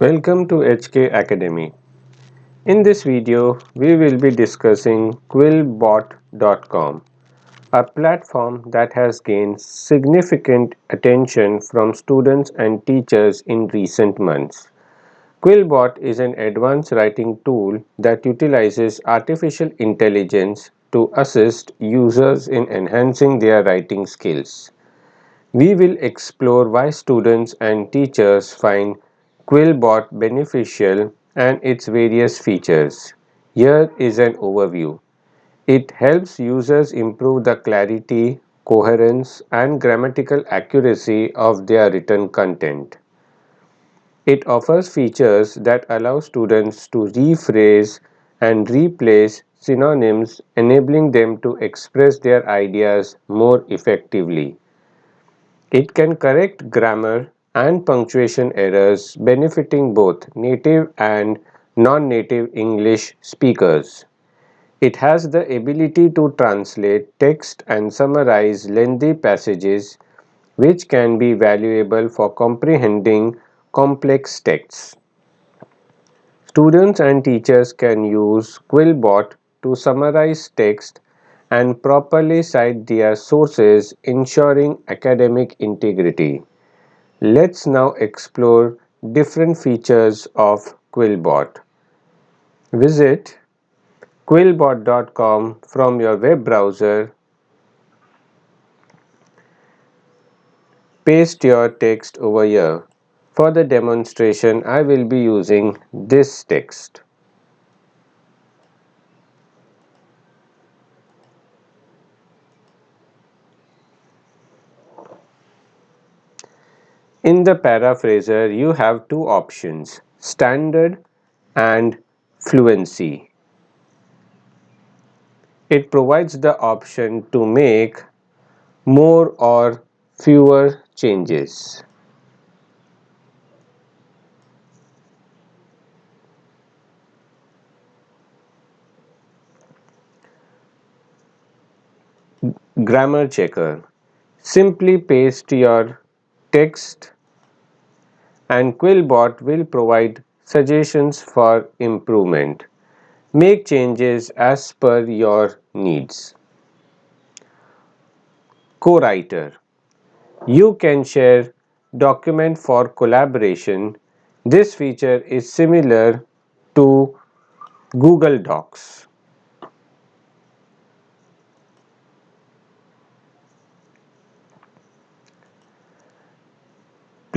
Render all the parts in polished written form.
Welcome to HK Academy. In this video, we will be discussing Quillbot.com, a platform that has gained significant attention from students and teachers in recent months. Quillbot is an advanced writing tool that utilizes artificial intelligence to assist users in enhancing their writing skills. We will explore why students and teachers find Quillbot beneficial and its various features. Here is an overview. It helps users improve the clarity, coherence, and grammatical accuracy of their written content. It offers features that allow students to rephrase and replace synonyms, enabling them to express their ideas more effectively. It can correct grammar and punctuation errors, benefiting both native and non-native English speakers. It has the ability to translate text and summarize lengthy passages, which can be valuable for comprehending complex texts. Students and teachers can use Quillbot to summarize text and properly cite their sources, ensuring academic integrity. Let's now explore different features of Quillbot. Visit quillbot.com from your web browser. Paste your text over here. For the demonstration, I will be using this text. In the paraphraser, you have two options, standard and fluency. It provides the option to make more or fewer changes. Grammar checker. Simply paste your text and Quillbot will provide suggestions for improvement. Make changes as per your needs. Co-writer. You can share document for collaboration. This feature is similar to Google Docs.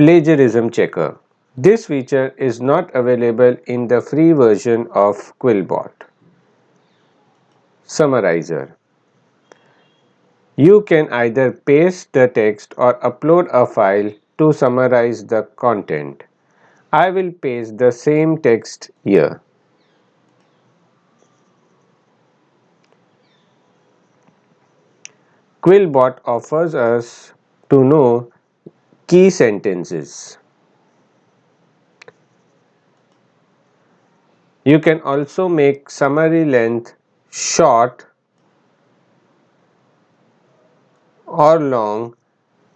Plagiarism checker. This feature is not available in the free version of Quillbot. Summarizer. You can either paste the text or upload a file to summarize the content. I will paste the same text here. Quillbot offers us to know key sentences. You can also make summary length short or long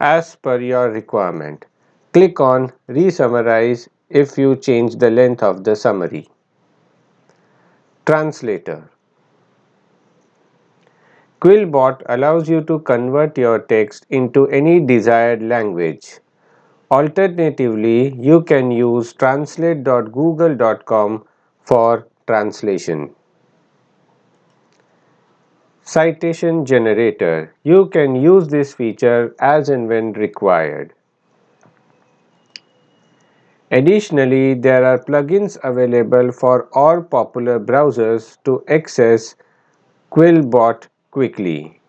as per your requirement. Click on Re-summarize if you change the length of the summary. Translator. Quillbot allows you to convert your text into any desired language. Alternatively, you can use translate.google.com for translation. Citation generator. You can use this feature as and when required. Additionally, there are plugins available for all popular browsers to access Quillbot quickly.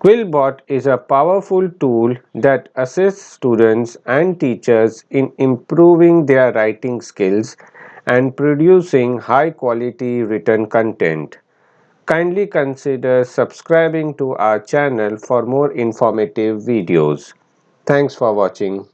Quillbot is a powerful tool that assists students and teachers in improving their writing skills and producing high-quality written content. Kindly consider subscribing to our channel for more informative videos. Thanks for watching.